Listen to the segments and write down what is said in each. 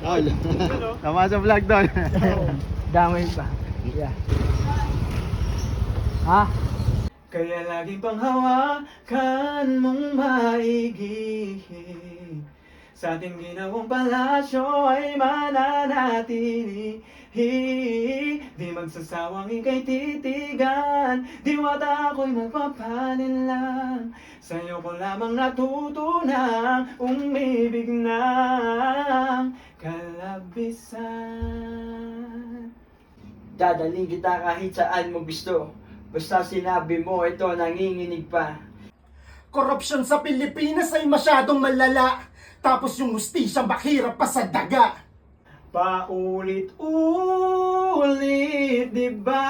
Tol. Tama sa vlog doon. Damay pa. Yeah. Ha? Kaya laging panghawakan mong maigi. Sa ating ginawang palasyo ay mananatili. Di magsasawang ika'y titigan. Diwata ako'y magpapanin lang. Sa'yo ko lamang natutunang umibig ng kalabisan. Dadaling kita kahit saan mo gusto. Basta sinabi mo ito, nanginginig pa. Korupsyon sa Pilipinas ay masyadong malala. Tapos yung hustisya mahirap pa sa daga. Paulit-ulit, diba?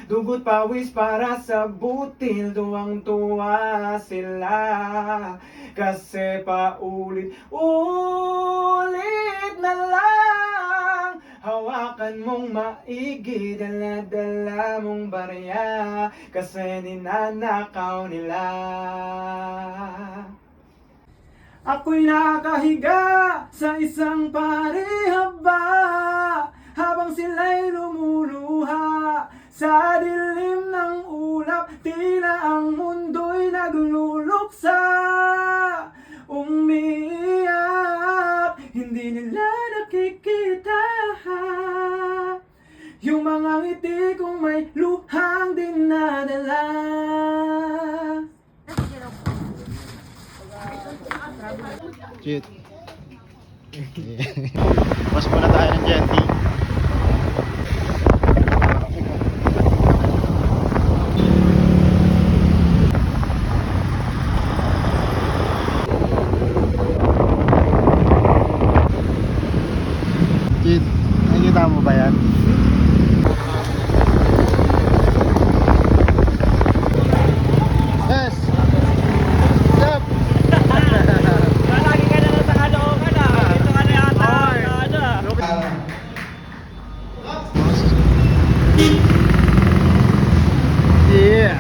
Dugot pawis para sa butil, tuwang-tuwa sila. Kasi paulit-ulit na lang. Hawakan mong maigi, dala-dala mong barya. Kasi ninanakaw nila. Ako'y nakahiga sa isang parehaba habang sila'y lumuluha sa dilim ng ulap. Tila ang mundo'y nagluluksa, umiiyak, hindi nila nakikita yung mga ngiti kong may luhang dinadala. Shit. Mas muna tayo ng Genti. Shit. Nakikita mo ba yan? Yes! Stop! Lagi ka na lang sa kalookan ah. Dito ka na yata. Yeah!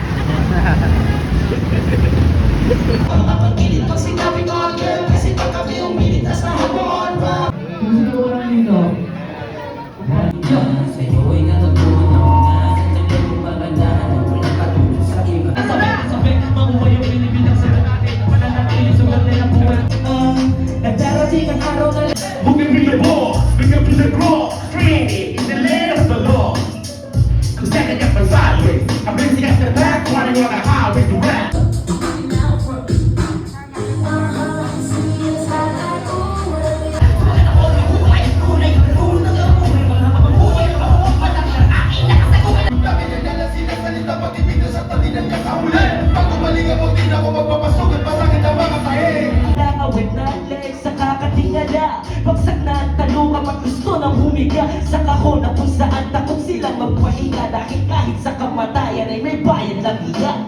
Bagsak na ang talo kapag gusto nang humiga sa kahon na kung saan takot silang magpahinga. Dahil kahit sa kamatayan ay may bayad lang hiya.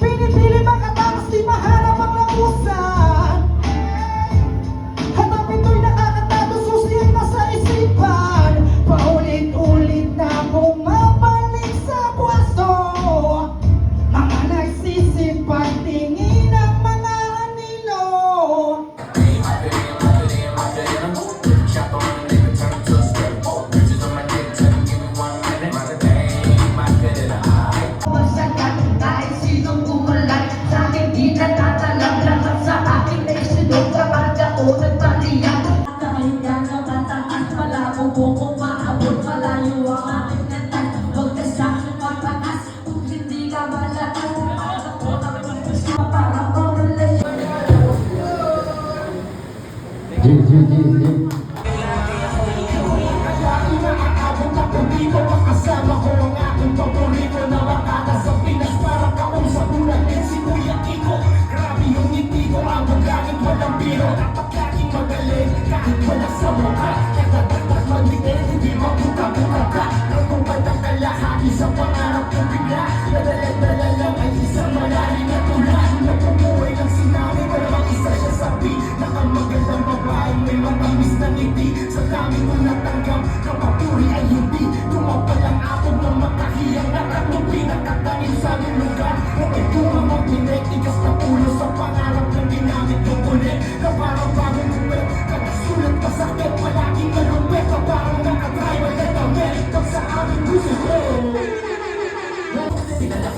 Pinipili makatapos di mahanap ang lamusan. Hanapin to'y nakakatato, susi ay nasa isipan. Paulit-ulit na bumabalik sa pwesto. Mga nagsisipag tingin ang mga anino. Kasama ko ang aking paborito na makata sa Pinas. Para kaong sa bulan din si Kuya Kiko. Grabe yung ngiti ko, abog langit walang biro. Dapat laging magaling kahit wala sa mukha. Kaya magbitin, hindi mabuta-buta ka. Pero kung bandang kalahati sa pangarap kong bigla, nadala-dala lang ay isang malalim na tula. Napumuhay ng sinami, walang isa siya sabi. Nakamagandang babae, may matamis na ngiti. Sa dami kong natanggap, kapapuri ay hindi. Tumapalang ako ng makahiyang at at pinaka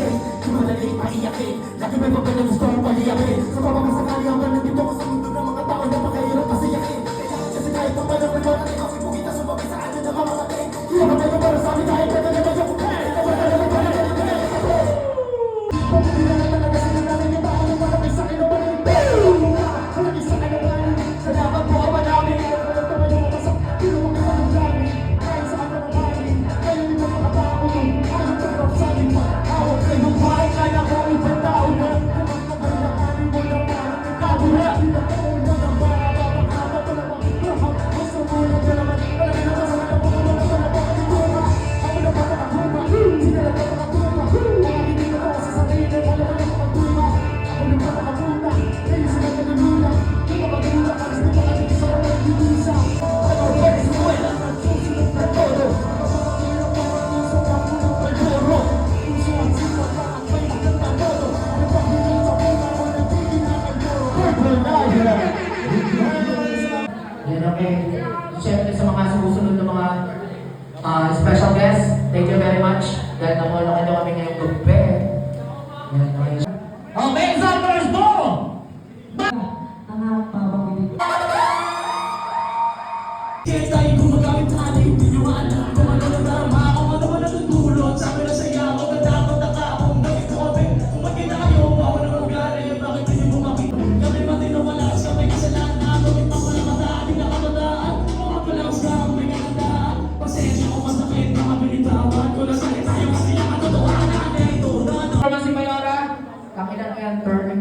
sakit Di madali maiyakin Lagi may mga na gusto kong paliyakin Sa pamamang sakali ang nandito ko sa mundo ng mga tao na makahirap pasiyakin Kasi kahit pa palang nagmarating ako'y pugita sumabay sa atin na mamamating Hindi ako tayo para sa amin dahil pwede na medyo kung kaya Ito ba talaga pala na kaya Pagpili na talaga sila namin yung tao na malaki sa akin na maling Malaki sa akin na maling Salamat po ang madami Walang tama yung mapasak Pinuwag ka ng dami Kahit sa akin ang hangin Kayo di mo makatao Ayaw ka ng sabi Awag ka ng bahay Kaya ko ibang tao na Kailanganin mo lang parang ikaw na Pinatawag mo ng para Mapakaba ko naman Gusto mo lang ka naman Palagi na masama na mga mga mga mga Ako na papakahuma Sila na papakahuma Mga hindi ko sa sarili Wala ka na papakahuma Ako na papakapunta Kayo sila ka na lula Yung papagula Kasi di pa kasi sa mga nagdudisa Ano ba yung suwela Susunod na todo Papakahirap na manuso na puno Pagdoro Puso ang sipa Bakit may maganda todo Nagpahirin sa puno Ako nagtigil na kagdoro Purple Night Yan, okay. Siyempre sa mga susunod na mga special guests, thank you very much. Dahil nakuha na kami ngayong gabi. Yan, okay. Okay, Exalters, go! Kaya tayo gumagamit tayo, hindi nyo alam kung ano na tama, kung ano man natutulot. Sabi na saya ako, natakot na ka akong nagkikote. Kung ba't kinayo, bawa ng lugar, eh, bakit hindi mo makita? Kami matinawalas, kami kasalanan, bakit pa pala mataan, di nakakataan? Mga palang sa may kalandaan, pasensya ko masakit, makabilitawan ko na sakit tayo kasi ang katotohanan, eh, ito na From si Mayora, kakilang yan, perfect